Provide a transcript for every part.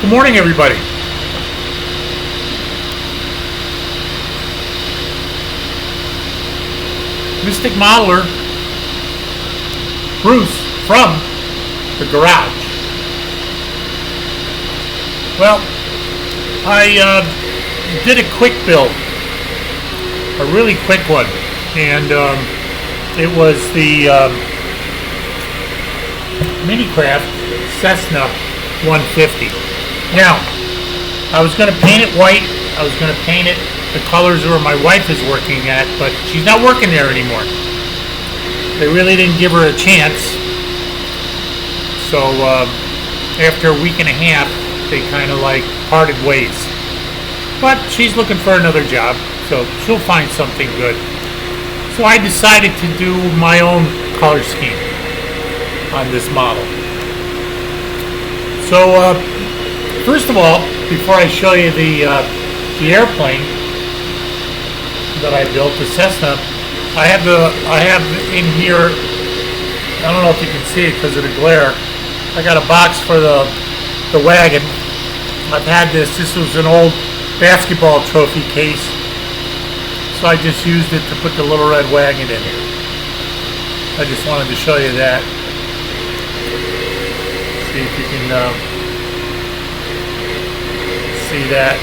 Good morning, everybody. Mystic Modeler Bruce from the garage. Well, I did a quick build, a really quick one, and it was the Minicraft Cessna 150. Now, I was going to paint it white. I was going to paint it the colors where my wife is working at, but she's not working there anymore. They really didn't give her a chance. So after a week and a half, they kind of like parted ways. But she's looking for another job, so she'll find something good. So I decided to do my own color scheme on this model. So first of all, before I show you the airplane that I built, the Cessna, I have in here, I don't know if you can see it because of the glare, I got a box for the wagon. I've had this was an old basketball trophy case, so I just used it to put the little red wagon in here. I just wanted to show you that. See if you can see that.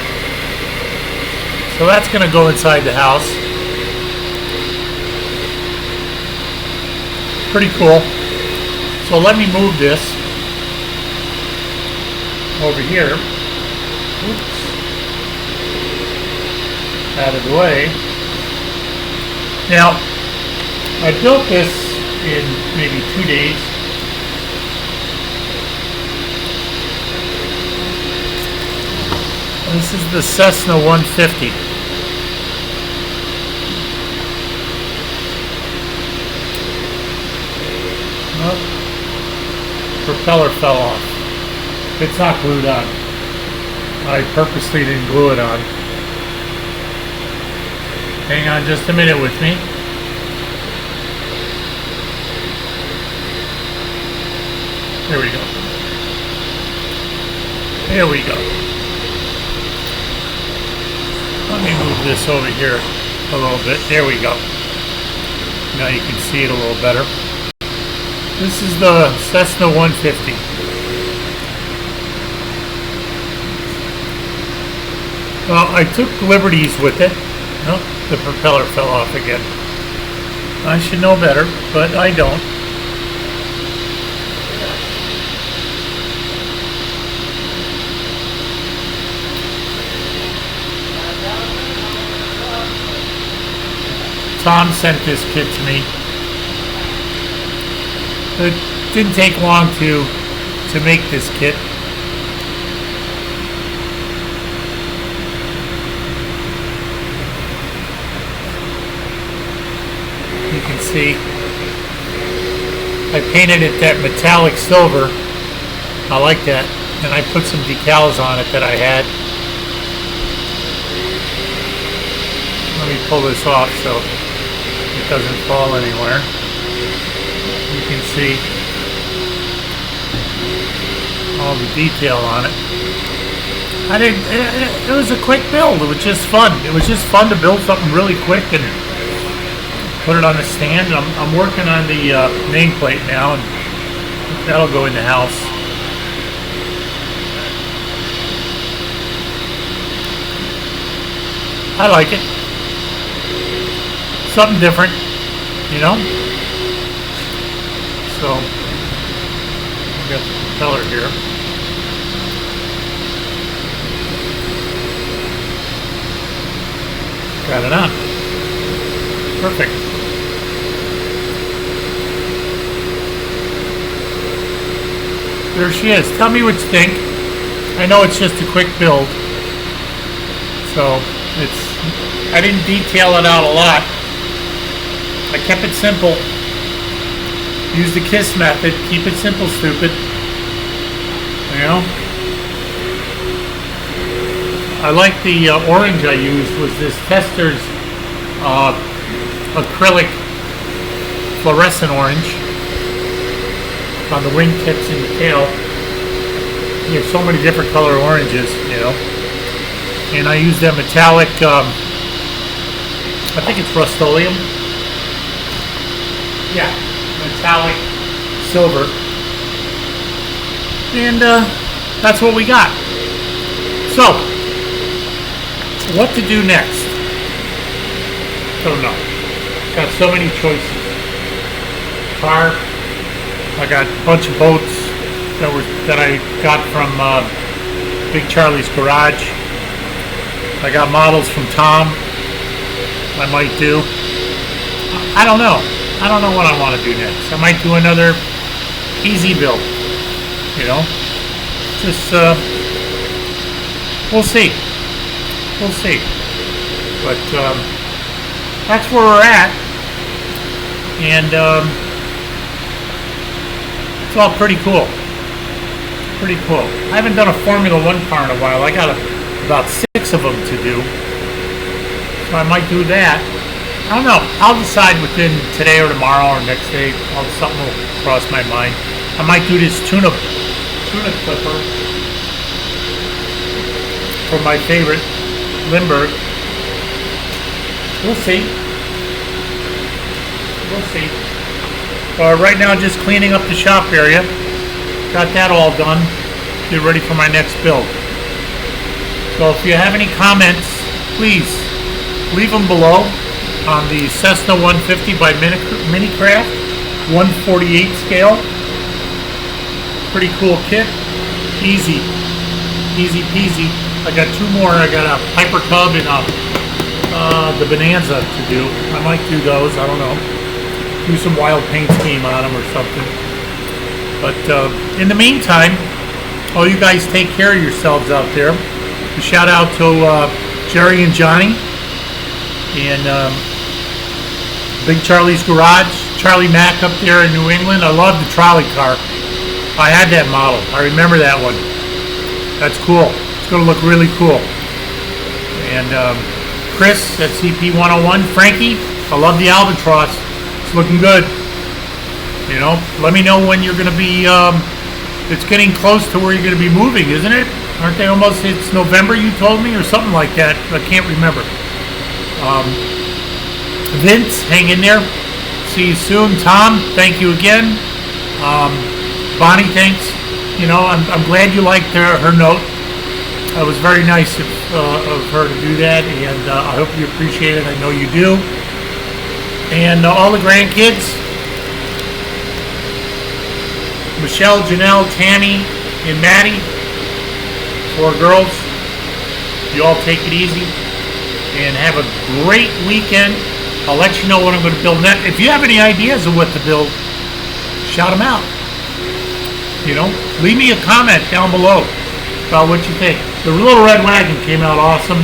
So that's going to go inside the house. Pretty cool. So let me move this over here. Oops. Out of the way. Now, I built this in maybe 2 days. This is the Cessna 150. Oh, propeller fell off. It's not glued on. I purposely didn't glue it on. Hang on just a minute with me. There we go. There we go. Let me move this over here a little bit. There we go. Now you can see it a little better. This is the Cessna 150. Well, I took liberties with it. Oh, the propeller fell off again. I should know better, but I don't. Tom sent this kit to me. It didn't take long to make this kit. You can see I painted it that metallic silver. I like that. And I put some decals on it that I had. Let me pull this off so it doesn't fall anywhere. You can see all the detail on it. It was a quick build. It was just fun. It was just fun to build something really quick and put it on the stand. I'm working on the nameplate now, and that'll go in the house. I like it. Something different, you know? So, I've got the propeller here. Got it on. Perfect. There she is. Tell me what you think. I know it's just a quick build. So, I didn't detail it out a lot. I kept it simple. Use the KISS method. Keep it simple, stupid. You know? I like the orange I used was this Tester's acrylic fluorescent orange on the wingtips and the tail. You have so many different color oranges, you know. And I use that metallic, I think it's Rust-Oleum. Yeah, metallic silver. And that's what we got. So, what to do next? Don't know. Got so many choices. Car. I got a bunch of boats that I got from Big Charlie's Garage. I got models from Tom. I might do. I don't know. I don't know what I want to do next. I might do another easy build. You know, just we'll see. We'll see. But that's where we're at, and it's all pretty cool. Pretty cool. I haven't done a Formula One car in a while. I got about 6 of them to do, so I might do that. I don't know. I'll decide within today or tomorrow or next day. Something will cross my mind. I might do this tuna clipper from my favorite, Lindbergh. We'll see. We'll see. Right now, just cleaning up the shop area. Got that all done. Get ready for my next build. So if you have any comments, please leave them below on the Cessna 150 by Minicraft 148 scale. Pretty cool kit. Easy peasy. I got 2 more. I got a Piper Cub and the Bonanza to do. I might do those. I don't know. Do some wild paint scheme on them or something. But in the meantime, all you guys take care of yourselves out there. A shout out to Jerry and Johnny and Big Charlie's Garage. Charlie Mack up there in New England. I love the trolley car. I had that model. I remember that one. That's cool. It's going to look really cool. And Chris at CP101. Frankie, I love the Albatross. It's looking good. You know, let me know when you're going to be, it's getting close to where you're going to be moving, isn't it? Aren't they almost, it's November you told me, or something like that. I can't remember. Vince, hang in there. See you soon. Tom, thank you again. Bonnie, thanks. You know, I'm glad you liked her note. It was very nice of her to do that, and I hope you appreciate it. I know you do. And all the grandkids, Michelle, Janelle, Tammy, and Maddie, 4 girls, you all take it easy and have a great weekend. I'll let you know what I'm going to build next. If you have any ideas of what to build, shout them out. You know, leave me a comment down below about what you think. The Little Red Wagon came out awesome,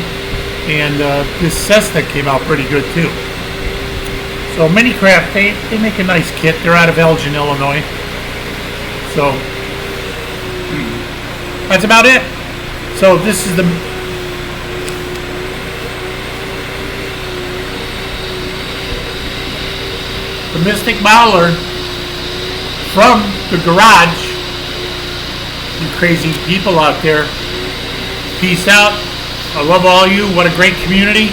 and this Cessna came out pretty good too. So Minicraft, they make a nice kit. They're out of Elgin, Illinois. So that's about it. So this is the Mystic Mauler from the garage. You crazy people out there. Peace out. I love all you. What a great community.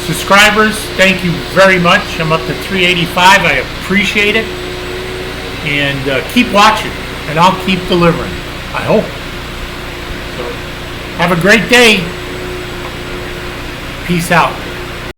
Subscribers, thank you very much. I'm up to 385. I appreciate it. And keep watching, and I'll keep delivering. I hope. So, have a great day. Peace out.